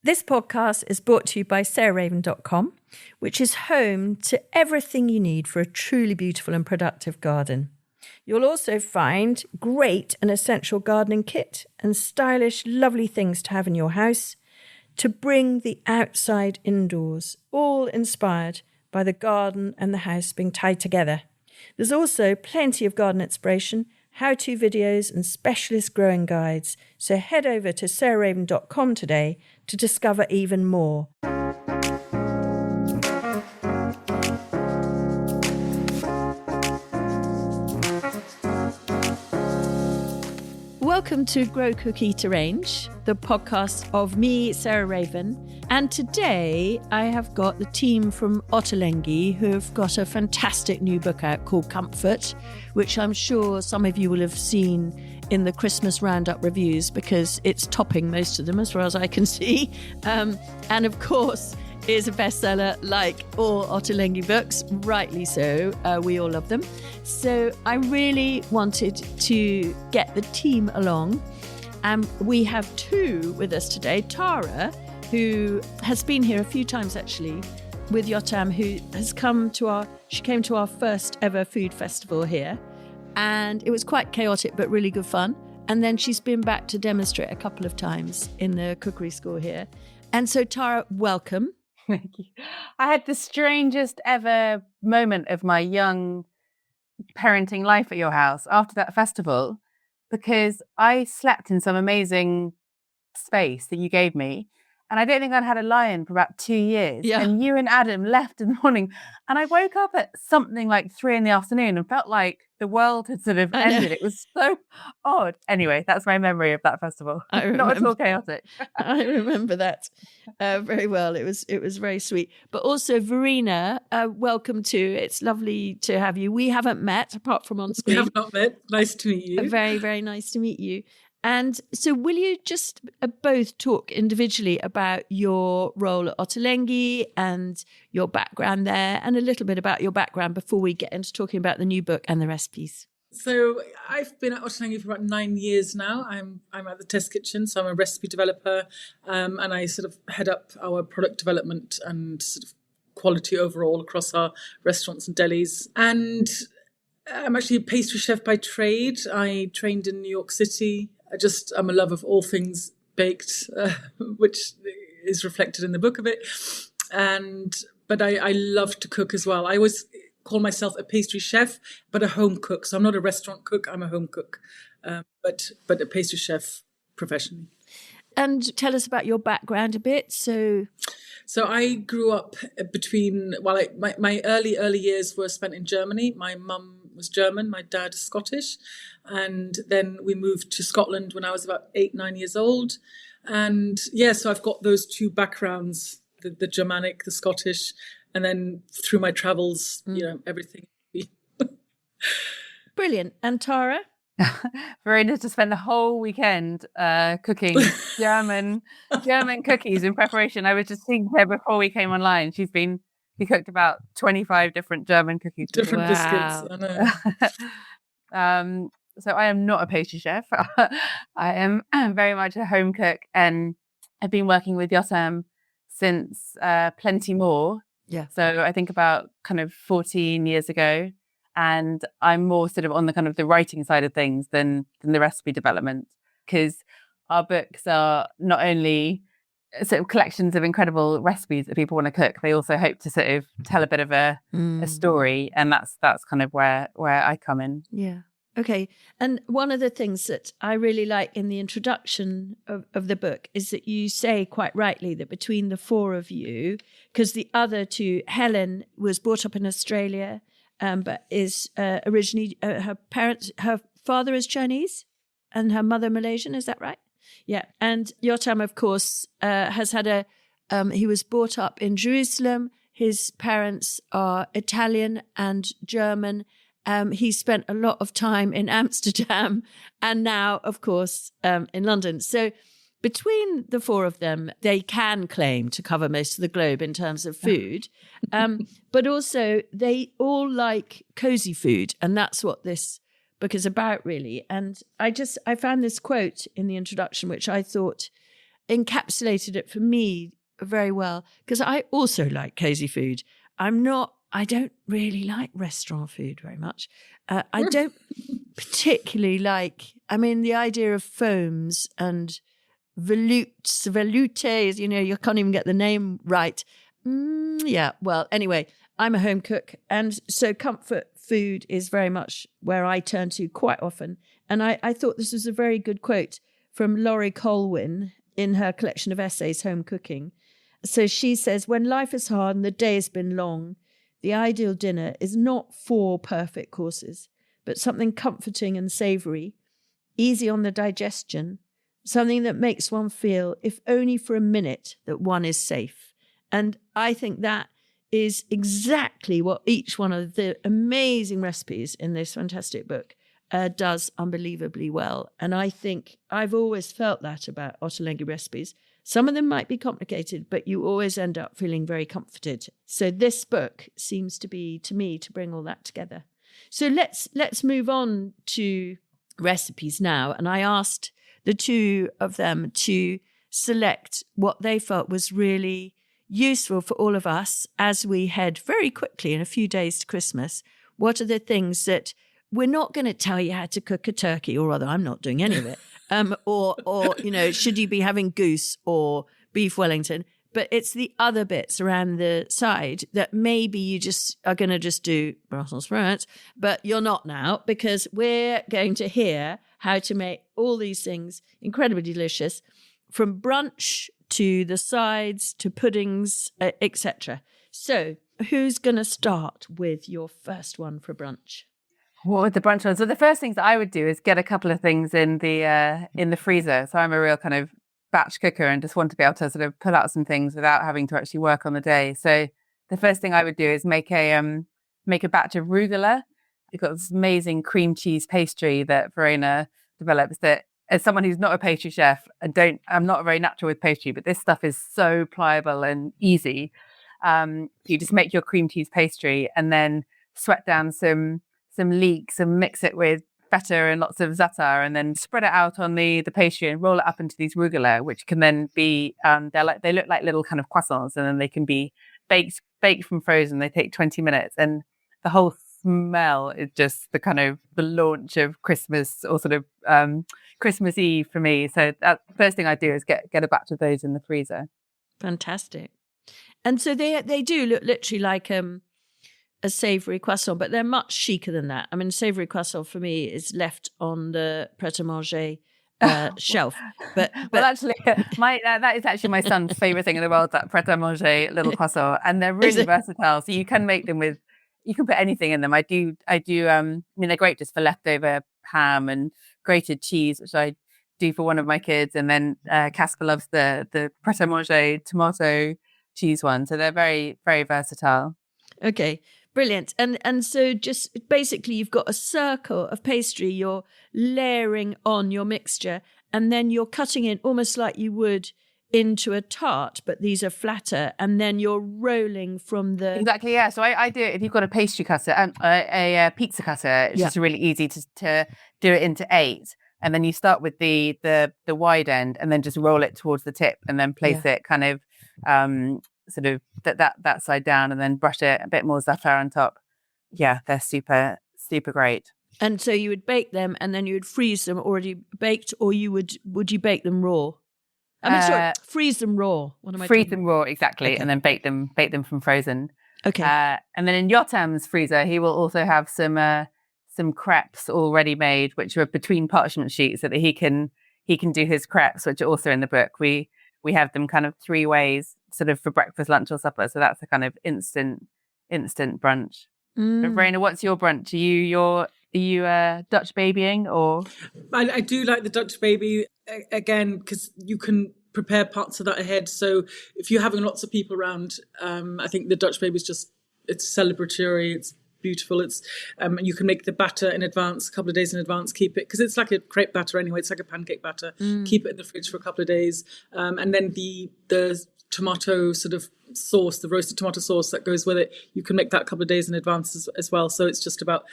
This podcast is brought to you by sarahraven.com, which is home to everything you need for a truly beautiful and productive garden. You'll also find great and essential gardening kit and stylish, lovely things to have in your house to bring the outside indoors, all inspired by the garden and the house being tied together. There's also plenty of garden inspiration, how-to videos and specialist growing guides. So head over to sarahraven.com today to discover even more. Welcome to Grow, Cook, Eat, Arrange, the podcast of me, Sarah Raven. And today I have got the team from Ottolenghi who have got a fantastic new book out called Comfort, which I'm sure some of you will have seen in the Christmas roundup reviews because it's topping most of them as far as I can see. And of course, is a bestseller like all Ottolenghi books, rightly so. We all love them. So I really wanted to get the team along. We have two with us today. Tara, who has been here a few times actually with Yotam, who has she came to our first ever food festival here. And it was quite chaotic, but really good fun. And then she's been back to demonstrate a couple of times in the cookery school here. And so Tara, welcome. Thank you. I had the strangest ever moment of my young parenting life at your house after that festival, because I slept in some amazing space that you gave me. And I don't think I'd had a lion for about 2 years. Yeah. And you and Adam left in the morning. And I woke up at something like 3 PM and felt like the world had sort of ended. It was so odd. Anyway, that's my memory of that festival. Not at all chaotic. I remember that very well. It was very sweet. But also, Verena, welcome too. It's lovely to have you. We haven't met apart from on screen. We have not met. Nice to meet you. Very, very nice to meet you. And so will you just both talk individually about your role at Ottolenghi and your background there and a little bit about your background before we get into talking about the new book and the recipes? So I've been at Ottolenghi for about 9 years now. I'm at the test kitchen, so I'm a recipe developer, and I sort of head up our product development and sort of quality overall across our restaurants and delis. And I'm actually a pastry chef by trade. I trained in New York City. I'm a love of all things baked, which is reflected in the book a bit. But I love to cook as well. I always call myself a pastry chef, but a home cook. So I'm not a restaurant cook, I'm a home cook, but a pastry chef professionally. And tell us about your background a bit. So I grew up my early years were spent in Germany. My mum was German, my dad is Scottish. And then we moved to Scotland when I was about 8-9 years old. And so I've got those two backgrounds, the Germanic, the Scottish, and then through my travels, everything. Brilliant. And Tara? Verena to spend the whole weekend cooking German cookies in preparation. I was just thinking there before we came online, she cooked about 25 different German cookies. Different biscuits, I know. So I am not a pastry chef. I am very much a home cook, and I've been working with Yotam since Plenty More. Yeah. So I think about kind of 14 years ago. And I'm more sort of on the kind of the writing side of things than the recipe development, because our books are not only sort of collections of incredible recipes that people want to cook, they also hope to sort of tell a bit of a story. And that's kind of where I come in. Yeah. Okay. And one of the things that I really like in the introduction of the book is that you say quite rightly that between the four of you, because the other two, Helen was brought up in Australia, but is originally her father is Chinese and her mother Malaysian. Is that right? Yeah. And Yotam, of course, has had he was brought up in Jerusalem. His parents are Italian and German. He spent a lot of time in Amsterdam and now, of course, in London. So between the four of them, they can claim to cover most of the globe in terms of food. But also they all like cozy food. And that's what this book is about, really. And I found this quote in the introduction, which I thought encapsulated it for me very well, because I also like cosy food. I don't really like restaurant food very much. I don't particularly like, the idea of foams and veloutes, you can't even get the name right. Yeah, well, anyway, I'm a home cook. And so comfort food is very much where I turn to quite often. And I thought this was a very good quote from Laurie Colwyn in her collection of essays, Home Cooking. So she says, when life is hard and the day has been long, the ideal dinner is not 4 perfect courses, but something comforting and savoury, easy on the digestion, something that makes one feel, if only for a minute, that one is safe. And I think that is exactly what each one of the amazing recipes in this fantastic book does unbelievably well. And I think I've always felt that about Ottolenghi recipes. Some of them might be complicated, but you always end up feeling very comforted. So this book seems to be, to me, to bring all that together. So let's move on to recipes now. And I asked the two of them to select what they felt was really useful for all of us as we head very quickly in a few days to Christmas. What are the things that we're not going to tell you how to cook a turkey, or rather, I'm not doing any of it. Or should you be having goose or beef Wellington? But it's the other bits around the side that maybe you just are going to just do Brussels sprouts, but you're not now, because we're going to hear how to make all these things incredibly delicious, from brunch to the sides to puddings, etc. So who's going to start with your first one for brunch? What would the brunch ones? So the first things that I would do is get a couple of things in the freezer. So I'm a real kind of batch cooker and just want to be able to sort of pull out some things without having to actually work on the day. So the first thing I would do is make a batch of rugelach. We've got this amazing cream cheese pastry that Verena develops, that as someone who's not a pastry chef, I'm not very natural with pastry, but this stuff is so pliable and easy. You just make your cream cheese pastry and then sweat down some leeks and mix it with feta and lots of za'atar, and then spread it out on the pastry and roll it up into these rugelach, which can then be they look like little kind of croissants, and then they can be baked from frozen. They take 20 minutes, and the whole smell is just the kind of the launch of Christmas, or sort of Christmas Eve for me. So that first thing I do is get a batch of those in the freezer. Fantastic. And so they do look literally like a savoury croissant, but they're much chicer than that. I mean, savoury croissant for me is left on the pret-a-manger shelf. But well, actually, that is actually my son's favourite thing in the world, that pret-a-manger little croissant, and they're really versatile. So you can make them you can put anything in them. I do. They're great just for leftover ham and grated cheese, which I do for one of my kids, and then Casper loves the pret-a-manger tomato cheese one. So they're very, very versatile. Okay. Brilliant. And so just basically you've got a circle of pastry, you're layering on your mixture, and then you're cutting it almost like you would into a tart, but these are flatter, and then you're rolling from the... Exactly, yeah. So I do it if you've got a pastry cutter, a pizza cutter. It's just really easy to do it into 8. And then you start with the wide end and then just roll it towards the tip, and then place it kind of... sort of that side down, and then brush it a bit more za'atar on top. Yeah, they're super, super great. And so you would bake them, and then you would freeze them already baked, or would you bake them raw? Freeze them raw. What am I freeze talking them raw, exactly, okay. And then bake them from frozen. Okay. And then in Yotam's freezer, he will also have some crepes already made, which are between parchment sheets, so that he can do his crepes, which are also in the book. We have them kind of 3 ways, sort of for breakfast, lunch, or supper. So that's a kind of instant brunch. But Verena, what's your brunch? Are you Dutch babying, or? I do like the Dutch baby, again, because you can prepare parts of that ahead. So if you're having lots of people around, I think the Dutch baby is it's celebratory, it's beautiful. It's and you can make the batter in advance, a couple of days in advance, keep it, because it's like a crepe batter anyway, it's like a pancake batter. Keep it in the fridge for a couple of days, and then the tomato sort of sauce, the roasted tomato sauce that goes with it, you can make that a couple of days in advance as well. So it's just about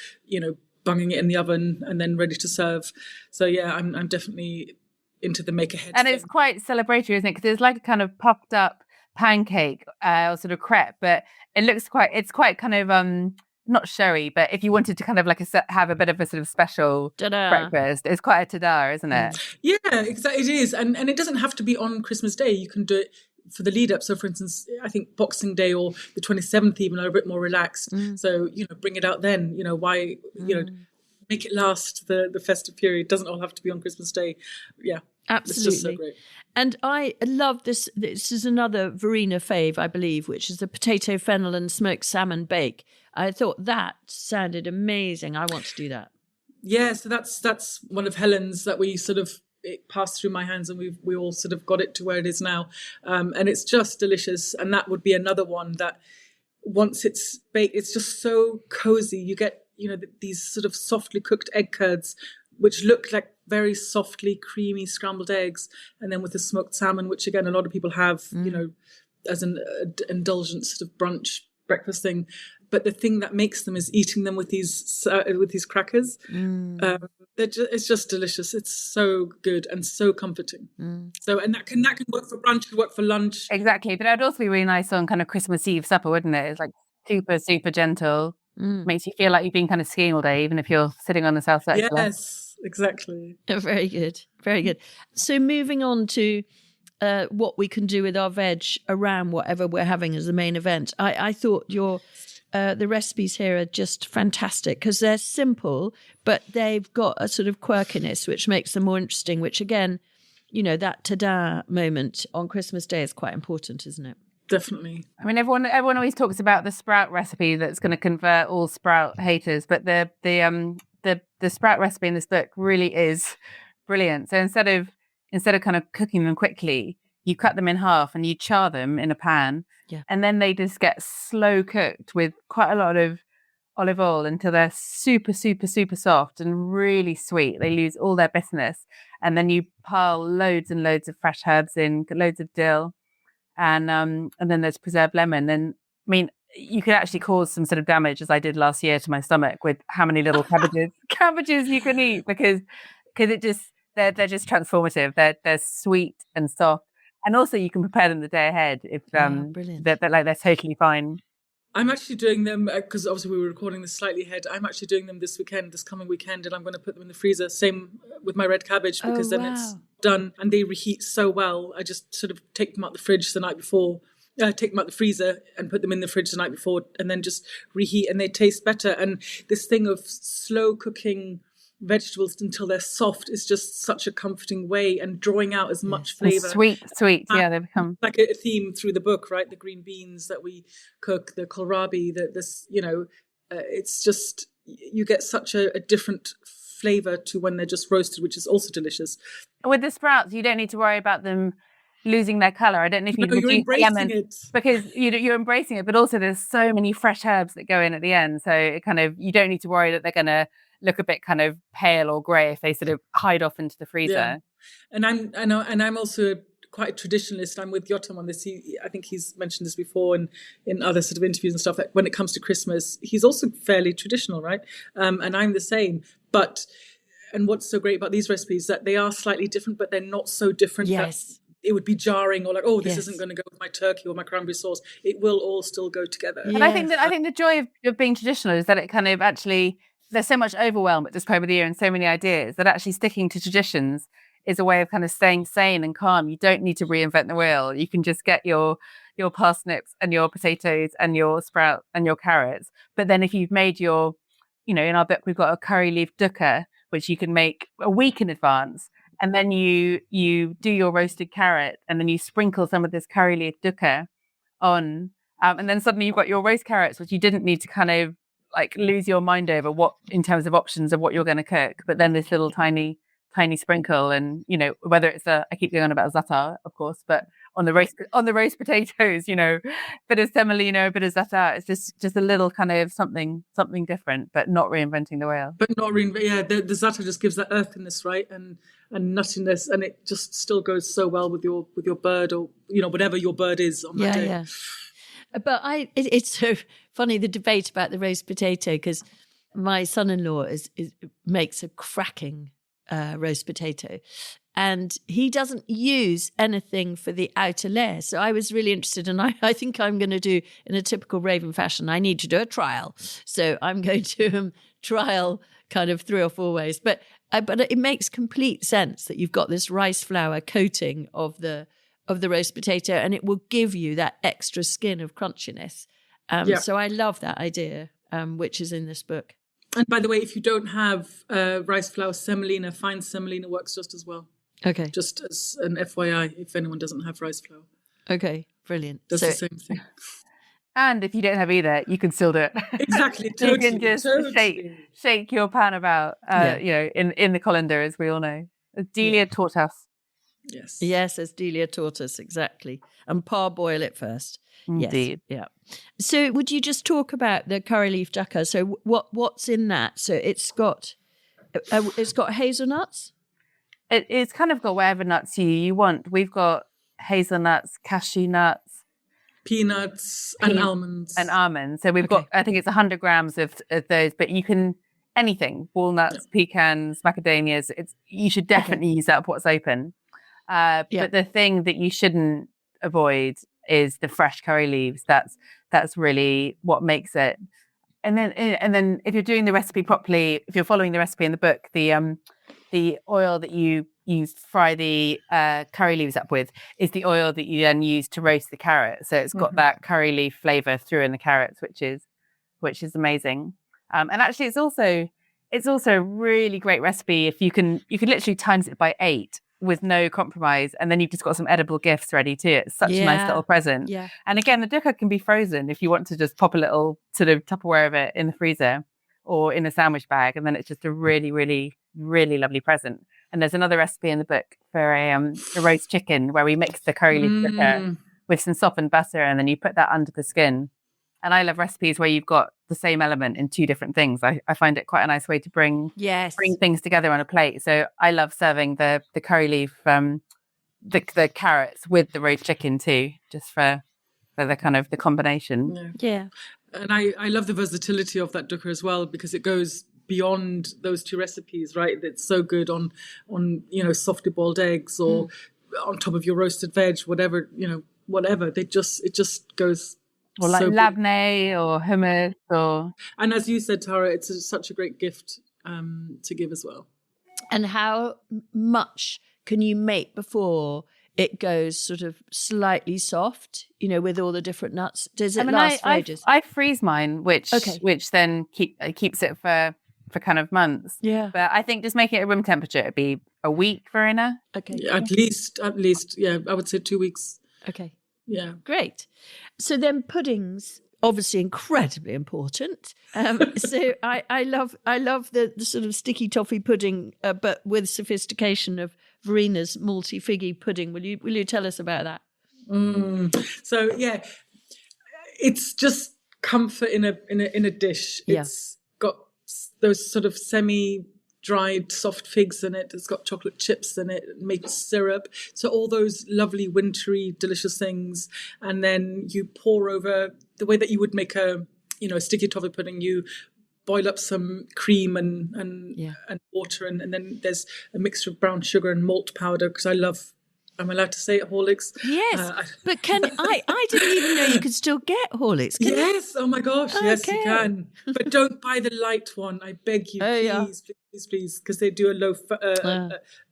bunging it in the oven and then ready to serve. So yeah, I'm definitely into the make ahead. And it's quite celebratory, isn't it? Because it's like a kind of puffed up pancake or sort of crepe, but it's quite kind of not showy, but if you wanted to kind of like have a bit of a sort of special breakfast, it's quite a ta-da, isn't it? Yeah, exactly. It is. And it doesn't have to be on Christmas Day. You can do it for the lead up. So for instance, I think Boxing Day or the 27th even are a bit more relaxed. So, bring it out then, why, make it last the festive period. It doesn't all have to be on Christmas Day. Yeah. Absolutely. It's just so great. And I love this. This is another Verena fave, I believe, which is the potato fennel and smoked salmon bake. I thought that sounded amazing. I want to do that. Yeah, so that's one of Helen's that we sort of, it passed through my hands and we all sort of got it to where it is now. And it's just delicious. And that would be another one that once it's baked, it's just so cozy. You get, these sort of softly cooked egg curds, which look like very softly creamy scrambled eggs. And then with the smoked salmon, which again, a lot of people have, as an indulgent sort of brunch breakfast thing. But the thing that makes them is eating them with these crackers. It's just delicious. It's so good and so comforting. So, and that can work for brunch, can work for lunch. Exactly, but it would also be really nice on kind of Christmas Eve supper, wouldn't it? It's like super, super gentle. Makes you feel like you've been kind of skiing all day, even if you're sitting on the South Circular. Yes, exactly. Very good, very good. So moving on to what we can do with our veg around whatever we're having as the main event. I thought the recipes here are just fantastic because they're simple, but they've got a sort of quirkiness which makes them more interesting, which again, that ta-da moment on Christmas Day is quite important, isn't it? Definitely. I mean, everyone always talks about the sprout recipe that's going to convert all sprout haters, but the sprout recipe in this book really is brilliant. So instead of kind of cooking them quickly, you cut them in half and you char them in a pan. Yeah. And then they just get slow cooked with quite a lot of olive oil until they're super, super, super soft and really sweet. They lose all their bitterness. And then you pile loads and loads of fresh herbs in, loads of dill, and then there's preserved lemon. And I mean, you could actually cause some sort of damage, as I did last year, to my stomach with how many little cabbages you can eat because it just they're just transformative. They're sweet and soft. And also, you can prepare them the day ahead if they're totally fine. I'm actually doing them because obviously we were recording this slightly ahead. I'm actually doing them this coming weekend, and I'm going to put them in the freezer. Same with my red cabbage because then it's done and they reheat so well. I just sort of take them out the fridge the night before. Take them out the freezer and put them in the fridge the night before, and then just reheat, and they taste better. And this thing of slow cooking vegetables until they're soft is just such a comforting way, and drawing out as much flavour. Sweet, yeah, they become like a theme through the book, right? The green beans that we cook, the kohlrabi, it's just, you get such a different flavour to when they're just roasted, which is also delicious. With the sprouts, you don't need to worry about them losing their colour. I don't know if you're embracing it because you're embracing it, but also there's so many fresh herbs that go in at the end, so it kind of, you don't need to worry that they're going to look a bit kind of pale or grey if they sort of hide off into the freezer. Yeah. And I'm also quite a traditionalist. I'm with Yotam on this. I think he's mentioned this before in other sort of interviews and stuff, that when it comes to Christmas, he's also fairly traditional, right? And I'm the same. And what's so great about these recipes that they are slightly different, but they're not so different. Yes. It would be jarring, or like, this isn't going to go with my turkey or my cranberry sauce. It will all still go together. And I think the joy of being traditional is that it kind of actually, there's so much overwhelm at this time of the year and so many ideas that actually sticking to traditions is a way of kind of staying sane and calm. You don't need to reinvent the wheel. You can just get your parsnips and your potatoes and your sprout and your carrots. But then if you've made your, in our book, we've got a curry leaf dukkah, which you can make a week in advance. And then you do your roasted carrot, and then you sprinkle some of this curry leaf dukkah on. And then suddenly you've got your roast carrots, which you didn't need to kind of like lose your mind over what, in terms of options of what you're going to cook. But then this little tiny sprinkle, and whether it's I keep going on about za'atar, of course, but on the roast potatoes, bit of semolina, bit of za'atar. It's just a little kind of something different, but not reinventing the wheel. But not the za'atar just gives that earthiness, right, and nuttiness, and it just still goes so well with your bird, or whatever your bird is on that day. Yeah. But it's so funny, the debate about the roast potato, because my son-in-law makes a cracking roast potato, and he doesn't use anything for the outer layer. So I was really interested, and I think I'm going to do, in a typical Raven fashion, I need to do a trial. So I'm going to trial kind of 3 or 4 ways. But it makes complete sense that you've got this rice flour coating of the roast potato, and it will give you that extra skin of crunchiness. So I love that idea, which is in this book. And by the way, if you don't have rice flour, semolina, fine semolina works just as well. Okay. Just as an FYI, if anyone doesn't have rice flour. Okay, brilliant. Does the same thing. And if you don't have either, you can still do it. Exactly. You can just shake your pan about, in the colander, as we all know. As Delia taught us. Yes. Yes, as Delia taught us, exactly. And parboil it first. Indeed. Yes. Yeah. So would you just talk about the curry leaf dukkah? So what's in that? So it's got hazelnuts? It's kind of got whatever nuts you want. We've got hazelnuts, cashew nuts, peanuts, and almonds. So we've got, I think it's 100 grams of those, but you can, anything, walnuts, pecans, macadamias, you should definitely use that what's open. But the thing that you shouldn't avoid is the fresh curry leaves. That's really what makes it. And then if you're doing the recipe properly, if you're following the recipe in the book, the oil that you fry the curry leaves up with is the oil that you then use to roast the carrot. So it's got that curry leaf flavour through in the carrots, which is amazing. And actually, it's also a really great recipe if you can literally times it by 8 with no compromise, and then you've just got some edible gifts ready too. It's such a nice little present. Yeah. And again, the dukkah can be frozen if you want to just pop a little sort of Tupperware of it in the freezer or in a sandwich bag, and then it's just a really, really, really lovely present. And there's another recipe in the book for a roast chicken where we mix the curry leaf dukkah with some softened butter, and then you put that under the skin. And I love recipes where you've got the same element in 2 different things. I find it quite a nice way to bring things together on a plate. So I love serving the curry leaf, the carrots with the roast chicken too, just for the kind of the combination. Yeah. And I love the versatility of that dukkah as well, because it goes beyond those 2 recipes, right? It's so good on softly boiled eggs or on top of your roasted veg, whatever. It just goes. Or like labneh or hummus And as you said, Tara, it's such a great gift to give as well. And how much can you make before it goes sort of slightly soft, with all the different nuts? Does it last for ages? I freeze mine, which then keeps it for kind of months. Yeah. But I think just making it at room temperature, it'd be a week, Verena. Okay. Yeah, at least, yeah, I would say 2 weeks. Okay. Yeah. Great. So then puddings, obviously incredibly important. So I love the sort of sticky toffee pudding, but with sophistication of Verena's malty figgy pudding. Will you tell us about that? So yeah, it's just comfort in a dish. It's got those sort of semi-dried soft figs in it. It's got chocolate chips in it, maple syrup. So all those lovely wintry, delicious things. And then you pour over the way that you would make a sticky toffee pudding. You boil up some cream and water, and then there's a mixture of brown sugar and malt powder, because I'm allowed to say it, Horlicks. Yes, but I didn't even know you could still get Horlicks. Yes, oh my gosh, yes you can. But don't buy the light one, I beg you, please, because they do a low,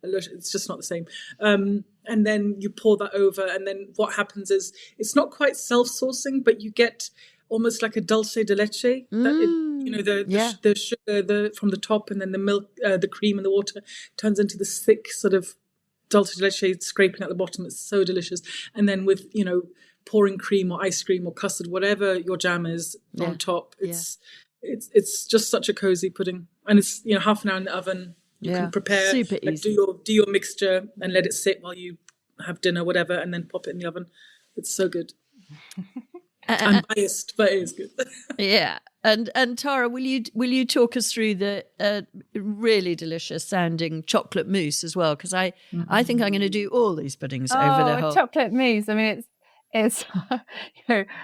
it's just not the same. And then you pour that over, and then what happens is it's not quite self-saucing, but you get almost like a dulce de leche. The sugar from the top, and then the milk, the cream and the water turns into this thick sort of dulce de leche scraping at the bottom. It's so delicious. And then with pouring cream or ice cream or custard, whatever your jam is on top, it's just such a cozy pudding. And it's half an hour in the oven. You can prepare, super easy. Do your mixture and let it sit while you have dinner, whatever, and then pop it in the oven. It's so good. I'm biased, but it is good. Yeah. And Tara, will you talk us through the really delicious sounding chocolate mousse as well? Because I think I'm going to do all these puddings over the whole chocolate mousse. I mean, it's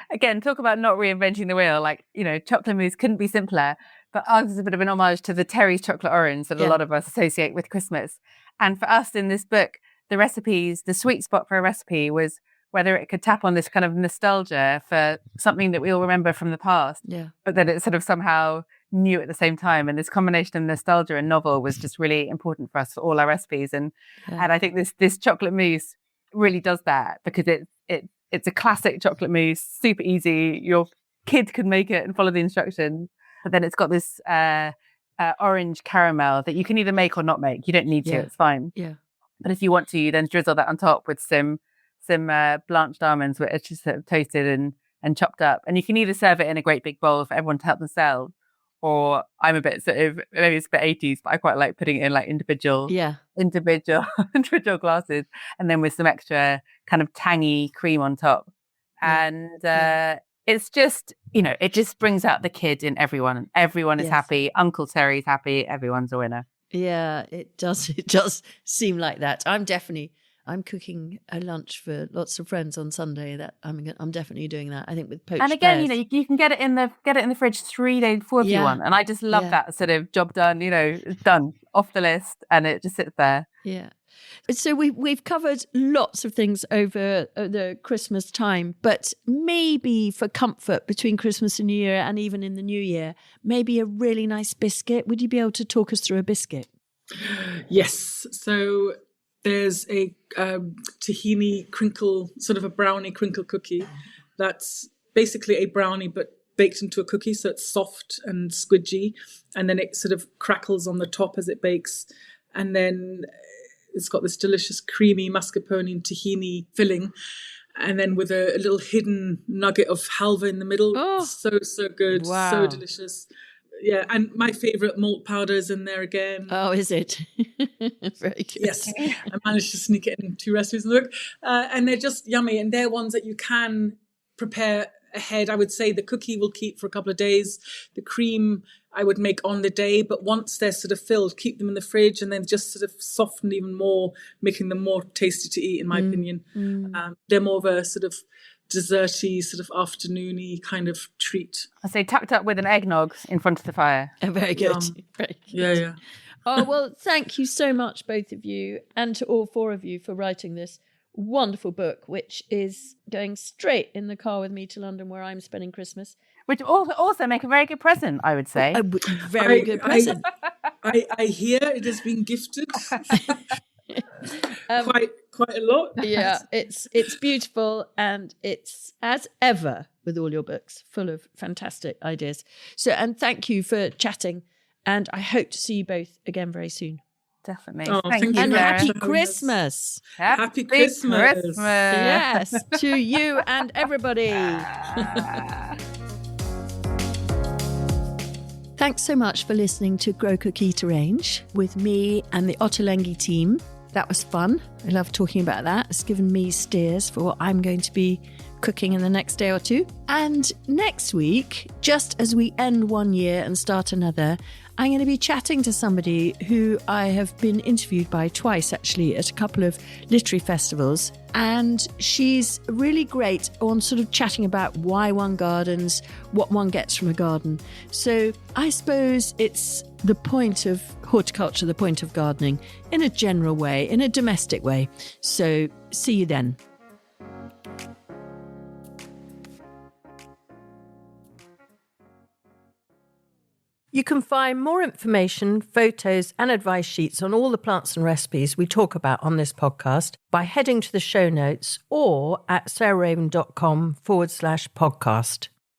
again, talk about not reinventing the wheel. Like chocolate mousse couldn't be simpler. But ours is a bit of an homage to the Terry's chocolate orange that a lot of us associate with Christmas. And for us in this book, the recipes, the sweet spot for a recipe was whether it could tap on this kind of nostalgia for something that we all remember from the past, but that it sort of somehow new at the same time. And this combination of nostalgia and novel was just really important for us for all our recipes. And I think this chocolate mousse really does that, because it's a classic chocolate mousse, super easy. Your kid could make it and follow the instructions. But then it's got this orange caramel that you can either make or not make. You don't need to, it's fine. Yeah. But if you want to, you then drizzle that on top with some blanched almonds, which are just sort of toasted and chopped up. And you can either serve it in a great big bowl for everyone to help themselves, or I'm a bit sort of, maybe it's a bit 80s, but I quite like putting it in like individual glasses, and then with some extra kind of tangy cream on top. And it's just, it just brings out the kid in everyone. Everyone is happy. Uncle Terry's happy. Everyone's a winner. Yeah, it does. It does seem like that. I'm cooking a lunch for lots of friends on Sunday. That I'm definitely doing that. I think with poached. And again, pears. you can get it in the fridge 3 days before if you want. And I just love that sort of job done. It's done, off the list, and it just sits there. Yeah. So we've covered lots of things over the Christmas time, but maybe for comfort between Christmas and New Year, and even in the New Year, maybe a really nice biscuit. Would you be able to talk us through a biscuit? Yes. So there's a tahini crinkle, sort of a brownie crinkle cookie. That's basically a brownie but baked into a cookie, so it's soft and squidgy, and then it sort of crackles on the top as it bakes, and then it's got this delicious creamy mascarpone and tahini filling, and then with a little hidden nugget of halva in the middle. Oh, so good. Wow. So delicious. Yeah, and my favourite malt powder is in there again. Oh, is it? Very good. Yes, I managed to sneak it in 2 recipes in the book. And they're just yummy, and they're ones that you can prepare ahead. I would say the cookie will keep for a couple of days. The cream I would make on the day, but once they're sort of filled, keep them in the fridge and then just sort of soften even more, making them more tasty to eat, in my opinion. They're more of a sort of desserty, sort of afternoony kind of treat. I say tucked up with an eggnog in front of the fire. Very good. Very good. Yeah. Oh, well, thank you so much, both of you, and to all 4 of you for writing this wonderful book, which is going straight in the car with me to London, where I'm spending Christmas. Which also make a very good present, I would say. A very good present. I hear it has been gifted quite a lot. Yeah, it's beautiful, and it's, as ever with all your books, full of fantastic ideas. So, and thank you for chatting, and I hope to see you both again very soon. Definitely. Oh, thank you, and Sarah. happy Christmas. Happy Christmas. Yes, to you and everybody. Thanks so much for listening to Grow, Cook, Eat, Arrange with me and the Ottolenghi team. That was fun. I love talking about that. It's given me steers for what I'm going to be cooking in the next day or 2. And next week, just as we end one year and start another, I'm going to be chatting to somebody who I have been interviewed by twice, actually, at a couple of literary festivals. And she's really great on sort of chatting about why one gardens, what one gets from a garden. So I suppose it's the point of horticulture, the point of gardening, in a general way, in a domestic way. So see you then. You can find more information, photos and advice sheets on all the plants and recipes we talk about on this podcast by heading to the show notes or at sarahraven.com/podcast.